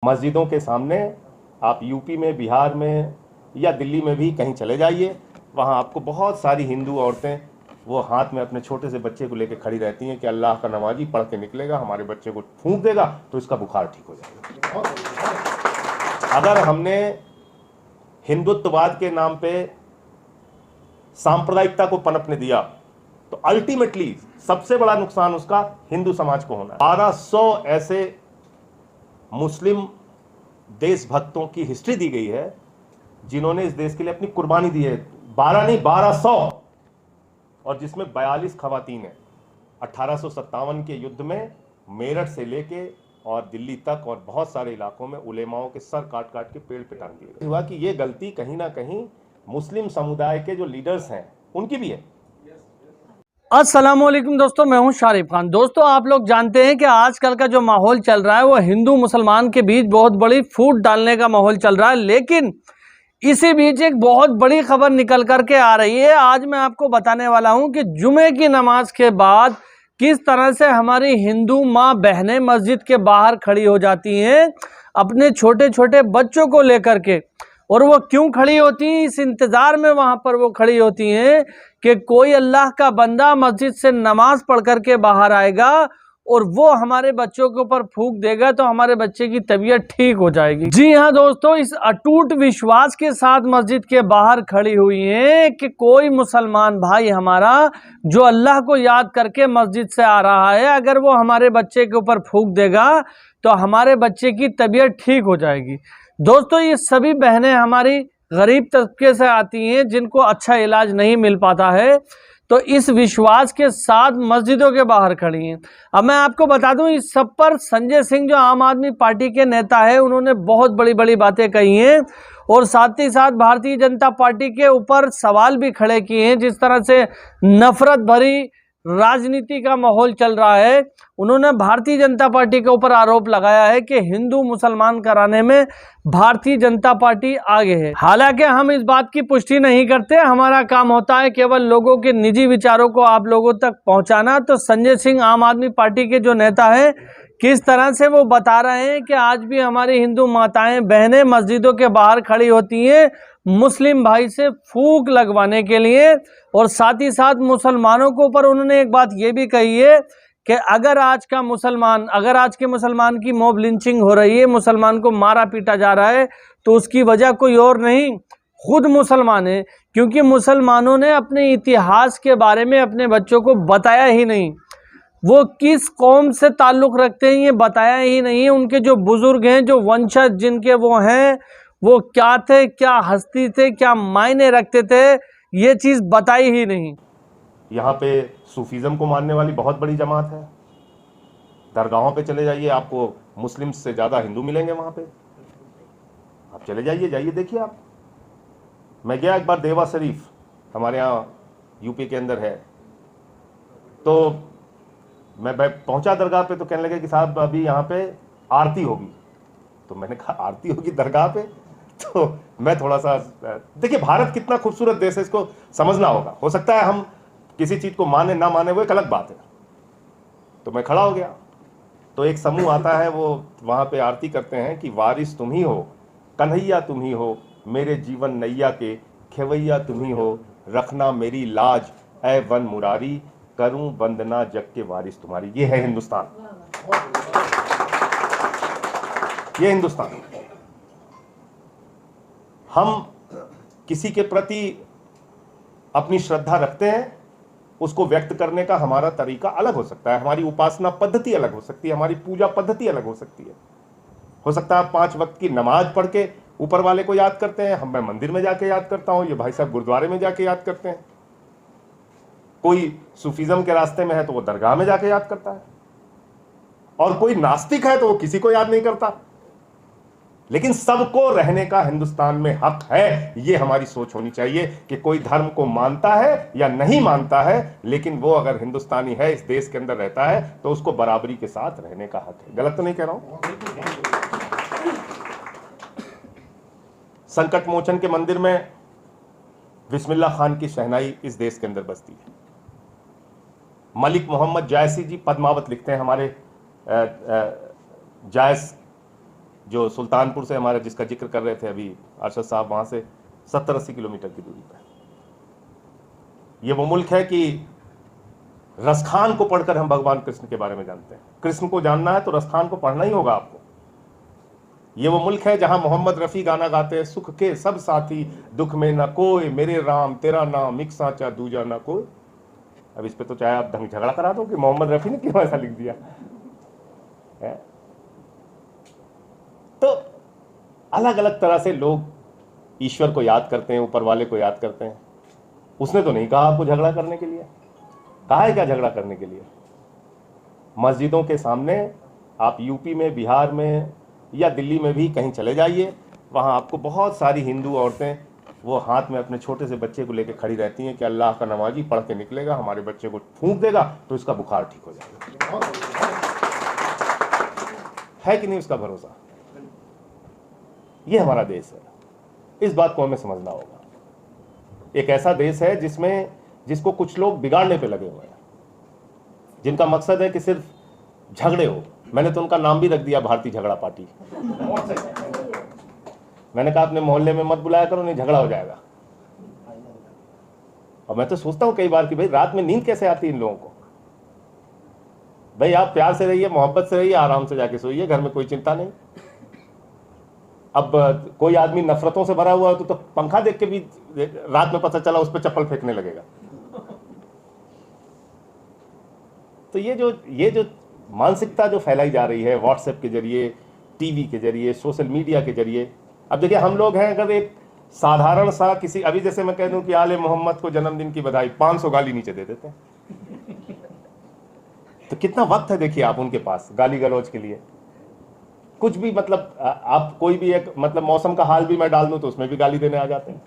मस्जिदों के सामने आप यूपी में, बिहार में या दिल्ली में भी कहीं चले जाइए, वहाँ आपको बहुत सारी हिंदू औरतें वो हाथ में अपने छोटे से बच्चे को लेकर खड़ी रहती हैं कि अल्लाह का नमाजी पढ़ के निकलेगा, हमारे बच्चे को फूंक देगा तो इसका बुखार ठीक हो जाएगा। अगर हमने हिंदुत्ववाद के नाम पे सांप्रदायिकता को पनपने दिया तो अल्टीमेटली सबसे बड़ा नुकसान उसका हिंदू समाज को होना है। 1200 ऐसे मुस्लिम देशभक्तों की हिस्ट्री दी गई है जिन्होंने इस देश के लिए अपनी कुर्बानी दी है। 12 नहीं 1200, और जिसमें 42 खवातीन हैं। 1857 के युद्ध में मेरठ से लेके और दिल्ली तक और बहुत सारे इलाकों में उलेमाओं के सर काट काट के पेड़ पे टांग दिए गए। हुआ कि ये गलती कहीं ना कहीं मुस्लिम समुदाय के जो लीडर्स हैं उनकी भी है। अस्सलामुअलैकुम दोस्तों, मैं हूं शारिफ खान। दोस्तों, आप लोग जानते हैं कि आजकल का जो माहौल चल रहा है वो हिंदू मुसलमान के बीच बहुत बड़ी फूट डालने का माहौल चल रहा है, लेकिन इसी बीच एक बहुत बड़ी खबर निकल करके आ रही है। आज मैं आपको बताने वाला हूं कि जुमे की नमाज के बाद किस तरह से हमारी हिंदू माँ बहनें मस्जिद के बाहर खड़ी हो जाती हैं अपने छोटे छोटे बच्चों को लेकर के। और वो क्यों खड़ी होती हैं, इस इंतज़ार में वहाँ पर वो खड़ी होती हैं कि कोई अल्लाह का बंदा मस्जिद से नमाज पढ़ करके बाहर आएगा और वो हमारे बच्चों के ऊपर फूंक देगा तो हमारे बच्चे की तबीयत ठीक हो जाएगी। जी हाँ दोस्तों, इस अटूट विश्वास के साथ मस्जिद के बाहर खड़ी हुई हैं कि कोई मुसलमान भाई हमारा जो अल्लाह को याद करके मस्जिद से आ रहा है, अगर वो हमारे बच्चे के ऊपर फूंक देगा तो हमारे बच्चे की तबीयत ठीक हो जाएगी। दोस्तों, ये सभी बहनें हमारी गरीब तबके से आती हैं जिनको अच्छा इलाज नहीं मिल पाता है, तो इस विश्वास के साथ मस्जिदों के बाहर खड़ी हैं। अब मैं आपको बता दूं, इस सब पर संजय सिंह जो आम आदमी पार्टी के नेता है उन्होंने बहुत बड़ी बड़ी बातें कही हैं और साथ ही साथ भारतीय जनता पार्टी के ऊपर सवाल भी खड़े किए हैं। जिस तरह से नफरत भरी राजनीति का माहौल चल रहा है, उन्होंने भारतीय जनता पार्टी के ऊपर आरोप लगाया है कि हिंदू मुसलमान कराने में भारतीय जनता पार्टी आगे है। हालांकि हम इस बात की पुष्टि नहीं करते, हमारा काम होता है केवल लोगों के निजी विचारों को आप लोगों तक पहुंचाना। तो संजय सिंह आम आदमी पार्टी के जो नेता है, किस तरह से वो बता रहे हैं कि आज भी हमारी हिंदू माताएं बहनें मस्जिदों के बाहर खड़ी होती हैं मुस्लिम भाई से फूंक लगवाने के लिए। और साथ ही साथ मुसलमानों के ऊपर उन्होंने एक बात ये भी कही है कि अगर आज के मुसलमान की मॉब लिंचिंग हो रही है, मुसलमान को मारा पीटा जा रहा है, तो उसकी वजह कोई और नहीं, खुद मुसलमान है। क्योंकि मुसलमानों ने अपने इतिहास के बारे में अपने बच्चों को बताया ही नहीं, वो किस कौम से ताल्लुक़ रखते हैं ये बताया ही नहीं। उनके जो बुजुर्ग हैं, जो वंशज जिनके वो हैं, वो क्या थे, क्या हस्ती थे, क्या मायने रखते थे, ये चीज़ बताई ही नहीं। यहाँ पे सूफीज़म को मानने वाली बहुत बड़ी जमात है। दरगाहों पे चले जाइए, आपको मुस्लिम से ज़्यादा हिंदू मिलेंगे वहाँ पे। आप चले जाइए देखिए आप। मैं गया एक बार देवा शरीफ, हमारे यहाँ यूपी के अंदर है, तो मैं पहुँचा दरगाह पे तो कहने लगे कि साहब अभी यहाँ पे आरती होगी। तो मैंने कहा आरती होगी दरगाह पे? तो मैं थोड़ा सा, देखिए भारत कितना खूबसूरत देश है, इसको समझना होगा। हो सकता है हम किसी चीज़ को माने ना माने, वो एक अलग बात है। तो मैं खड़ा हो गया, तो एक समूह आता है, वो वहाँ पे आरती करते हैं कि वारिस तुम ही हो, कन्हैया तुम ही हो, मेरे जीवन नैया के खेवैया तुम ही हो, रखना मेरी लाज ऐ वन मुरारी, करूं वंदना जग के वारिस तुम्हारी। ये है हिंदुस्तान, ये हिंदुस्तान। हम किसी के प्रति अपनी श्रद्धा रखते हैं, उसको व्यक्त करने का हमारा तरीका अलग हो सकता है, हमारी उपासना पद्धति अलग हो सकती है, हमारी पूजा पद्धति अलग हो सकती है। हो सकता है आप 5 वक्त की नमाज पढ़ के ऊपर वाले को याद करते हैं, मैं मंदिर में जाके याद करता हूं, ये भाई साहब गुरुद्वारे में जाके याद करते हैं। कोई सूफीज़म के रास्ते में है तो वो दरगाह में जाके याद करता है, और कोई नास्तिक है तो वो किसी को याद नहीं करता। लेकिन सबको रहने का हिंदुस्तान में हक है। ये हमारी सोच होनी चाहिए कि कोई धर्म को मानता है या नहीं मानता है, लेकिन वो अगर हिंदुस्तानी है, इस देश के अंदर रहता है, तो उसको बराबरी के साथ रहने का हक है। गलत तो नहीं कह रहा हूं? संकट मोचन के मंदिर में बिस्मिल्लाह खान की शहनाई इस देश के अंदर बजती है। मलिक मोहम्मद जायसी जी पद्मावत लिखते हैं, हमारे जायस जो सुल्तानपुर से हमारे जिसका जिक्र कर रहे थे अभी अरशद साहब, वहाँ से 70-80 किलोमीटर की दूरी पर। ये वो मुल्क है कि रसखान को पढ़कर हम भगवान कृष्ण के बारे में जानते हैं। कृष्ण को जानना है तो रसखान को पढ़ना ही होगा आपको। ये वो मुल्क है जहां मोहम्मद रफ़ी गाना गाते हैं, सुख के सब साथी दुख में न कोई, मेरे राम तेरा नाम एक साचा दूजा न कोई। अब इस पे तो चाहे आप ढंग झगड़ा करा दो कि मोहम्मद रफ़ी ने क्यों ऐसा लिख दिया है। तो अलग अलग तरह से लोग ईश्वर को याद करते हैं, ऊपर वाले को याद करते हैं। उसने तो नहीं कहा आपको झगड़ा करने के लिए, कहा है क्या झगड़ा करने के लिए? मस्जिदों के सामने आप यूपी में, बिहार में या दिल्ली में भी कहीं चले जाइए, वहाँ आपको बहुत सारी हिंदू औरतें वो हाथ में अपने छोटे से बच्चे को लेकर खड़ी रहती हैं कि अल्लाह का नमाजी पढ़ के निकलेगा, हमारे बच्चे को फूंक देगा तो इसका बुखार ठीक हो जाएगा। है कि नहीं उसका भरोसा? ये हमारा देश है, इस बात को हमें समझना होगा। एक ऐसा देश है जिसको कुछ लोग बिगाड़ने पे लगे हुए हैं, जिनका मकसद है कि सिर्फ झगड़े हो। मैंने तो उनका नाम भी रख दिया भारतीय झगड़ा पार्टी। मैंने कहा अपने मोहल्ले में मत बुलाया करो, नहीं झगड़ा हो जाएगा। और मैं तो सोचता हूं कई बार कि भाई रात में नींद कैसे आती है इन लोगों को। भाई आप प्यार से रहिए, मोहब्बत से रहिए, आराम से जाके सोइए, घर में कोई चिंता नहीं। अब कोई आदमी नफरतों से भरा हुआ है तो पंखा देख के भी रात में पता चला उस पर चप्पल फेंकने लगेगा। तो ये जो मानसिकता जो फैलाई जा रही है व्हाट्सएप के जरिए, टीवी के जरिए, सोशल मीडिया के जरिए। अब देखिए हम लोग हैं, अगर एक साधारण सा किसी, अभी जैसे मैं कह दूं कि आले मोहम्मद को जन्मदिन की बधाई, 500 गाली नीचे दे देते हैं। तो कितना वक्त है देखिए आप उनके पास गाली गलौज के लिए। कुछ भी मतलब आप कोई भी एक मतलब मौसम का हाल भी मैं डाल दूं तो उसमें भी गाली देने आ जाते हैं।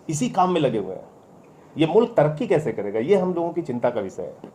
इसी काम में लगे हुए हैं। ये मुल्क तरक्की कैसे करेगा, ये हम लोगों की चिंता का विषय है।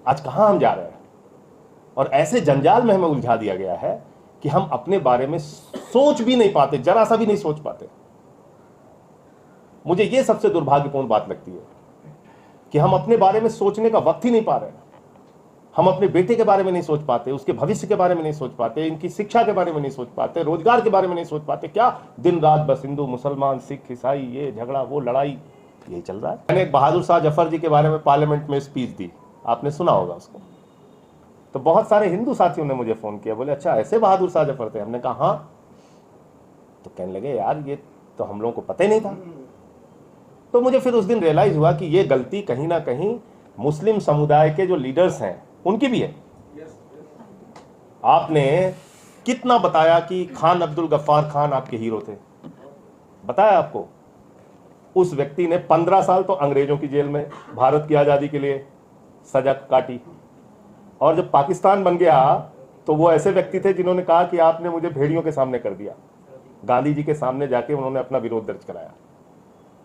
आज कहां हम जा रहे हैं, और ऐसे जंजाल में हमें उलझा दिया गया है कि हम अपने बारे में सोच भी नहीं पाते, जरा सा भी नहीं सोच पाते। मुझे यह सबसे दुर्भाग्यपूर्ण बात लगती है कि हम अपने बारे में सोचने का वक्त ही नहीं पा रहे हैं। हम अपने बेटे के बारे में नहीं सोच पाते, उसके भविष्य के बारे में नहीं सोच पाते, इनकी शिक्षा के बारे में नहीं सोच पाते, रोजगार के बारे में नहीं सोच पाते। क्या दिन रात बस हिंदू मुसलमान सिख ईसाई, ये झगड़ा वो लड़ाई, यही चल रहा है। मैंने एक बहादुर शाह जफर जी के बारे में पार्लियामेंट में स्पीच दी, आपने सुना होगा उसको। तो बहुत सारे हिंदू साथियों ने मुझे फोन किया, बोले अच्छा ऐसे बहादुर शाह जफर थे? हमने कहा हाँ। तो कहने लगे यार ये तो हम लोगों को पता ही नहीं था। तो मुझे फिर उस दिन रियलाइज हुआ कि ये गलती कहीं ना कहीं मुस्लिम समुदाय के जो लीडर्स हैं उनकी भी है। आपने कितना बताया कि खान अब्दुल गफ्फार खान आपके हीरो थे, बताया आपको? उस व्यक्ति ने 15 साल तो अंग्रेजों की जेल में भारत की आजादी के लिए सजा काटी, और जब पाकिस्तान बन गया तो वो ऐसे व्यक्ति थे जिन्होंने कहा कि आपने मुझे भेड़ियों के सामने कर दिया। गांधी जी के सामने जाके उन्होंने अपना विरोध दर्ज कराया।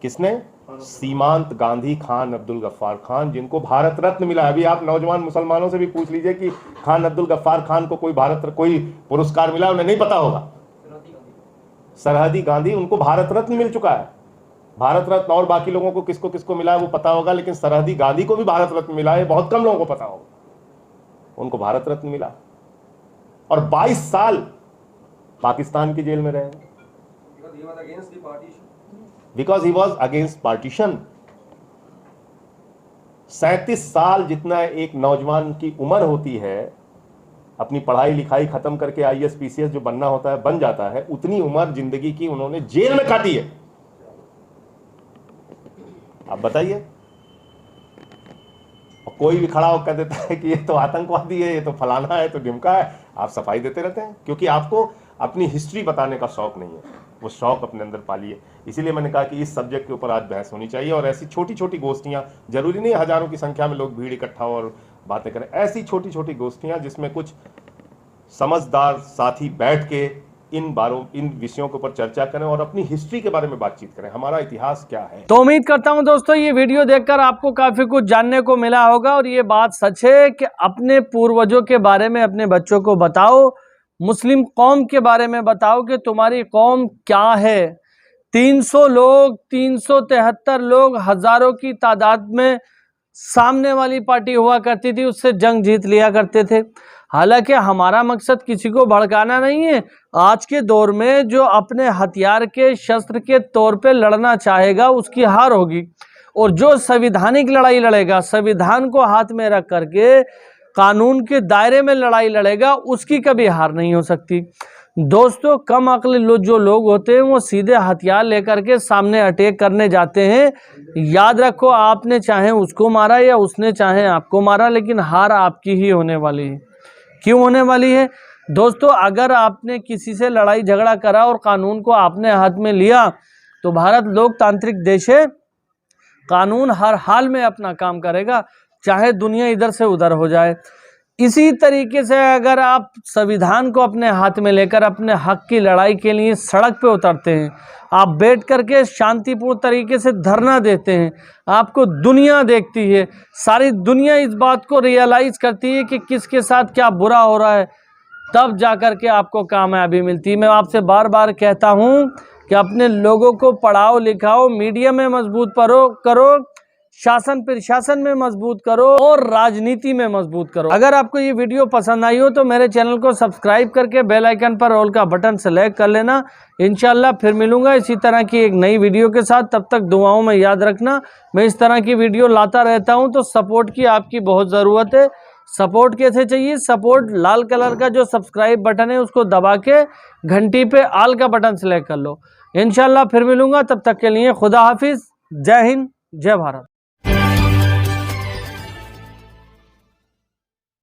किसने? सीमांत गांधी खान अब्दुल गफ्फार खान, जिनको भारत रत्न मिला। अभी आप नौजवान मुसलमानों से भी पूछ लीजिए कि खान अब्दुल गफ्फार खान को कोई पुरस्कार मिला, उन्हें नहीं पता होगा। सरहदी गांधी, उनको भारत रत्न मिल चुका है। भारत रत्न और बाकी लोगों को किसको किसको मिला है वो पता होगा, लेकिन सरहदी गांधी को भी भारत रत्न मिला है, बहुत कम लोगों को पता होगा। उनको भारत रत्न मिला और 22 साल पाकिस्तान की जेल में रहे, because he was against partition. 37 साल जितना एक नौजवान की उम्र होती है, अपनी पढ़ाई लिखाई खत्म करके IAS PCS जो बनना होता है बन जाता है, उतनी उम्र जिंदगी की उन्होंने जेल में काटी है। आप बताइए। और कोई भी खड़ा होकर देता है कि ये तो आतंकवादी है, ये तो फलाना है, तो ढिमका है, आप सफाई देते रहते हैं, क्योंकि आपको अपनी हिस्ट्री बताने का शौक नहीं है। वो शौक अपने अंदर पालिए। इसीलिए मैंने कहा कि इस सब्जेक्ट के ऊपर आज बहस होनी चाहिए, और ऐसी छोटी छोटी गोष्ठियां, जरूरी नहीं हजारों की संख्या में लोग भीड़ इकट्ठा हो और बातें करें, ऐसी छोटी छोटी गोष्ठियां जिसमें कुछ समझदार साथी बैठ के इन विषयों के ऊपर चर्चा करें और अपनी हिस्ट्री के बारे में बातचीत करें, हमारा इतिहास क्या है। तो उम्मीद करता हूं दोस्तों ये वीडियो देखकर आपको काफी कुछ जानने को मिला होगा, और ये बात सच है कि अपने पूर्वजों के बारे में अपने बच्चों को बताओ, मुस्लिम कौम के बारे में बताओ कि तुम्हारी कौम क्या है। 300 लोग, 373 लोग, हजारों की तादाद में सामने वाली पार्टी हुआ करती थी, उससे जंग जीत लिया करते थे। हालांकि हमारा मकसद किसी को भड़काना नहीं है। आज के दौर में जो अपने हथियार के शस्त्र के तौर पे लड़ना चाहेगा उसकी हार होगी, और जो संवैधानिक लड़ाई लड़ेगा, संविधान को हाथ में रख करके कानून के दायरे में लड़ाई लड़ेगा, उसकी कभी हार नहीं हो सकती। दोस्तों, कम अक्ल जो लोग होते हैं वो सीधे हथियार लेकर के सामने अटैक करने जाते हैं। याद रखो, आपने चाहे उसको मारा या उसने चाहे आपको मारा, लेकिन हार आपकी ही होने वाली है। क्यों होने वाली है दोस्तों? अगर आपने किसी से लड़ाई झगड़ा करा और कानून को आपने हाथ में लिया, तो भारत लोकतांत्रिक देश है, कानून हर हाल में अपना काम करेगा, चाहे दुनिया इधर से उधर हो जाए। इसी तरीके से अगर आप संविधान को अपने हाथ में लेकर अपने हक की लड़ाई के लिए सड़क पे उतरते हैं, आप बैठ करके शांतिपूर्ण तरीके से धरना देते हैं, आपको दुनिया देखती है, सारी दुनिया इस बात को रियलाइज करती है कि किसके साथ क्या बुरा हो रहा है, तब जाकर के आपको कामयाबी मिलती है। मैं आपसे बार बार कहता हूं कि अपने लोगों को पढ़ाओ लिखाओ, मीडिया में मजबूत करो, शासन प्रशासन में मजबूत करो और राजनीति में मजबूत करो। अगर आपको ये वीडियो पसंद आई हो तो मेरे चैनल को सब्सक्राइब करके बेल आइकन पर ऑल का बटन सेलेक्ट कर लेना। इंशाल्लाह फिर मिलूंगा इसी तरह की एक नई वीडियो के साथ। तब तक दुआओं में याद रखना, मैं इस तरह की वीडियो लाता रहता हूं, तो सपोर्ट की आपकी बहुत ज़रूरत है। सपोर्ट कैसे चाहिए? सपोर्ट लाल कलर का जो सब्सक्राइब बटन है उसको दबा के घंटी पे ऑल का बटन सेलेक्ट कर लो। इंशाल्लाह फिर मिलूंगा, तब तक के लिए खुदा हाफिज, जय हिंद, जय भारत।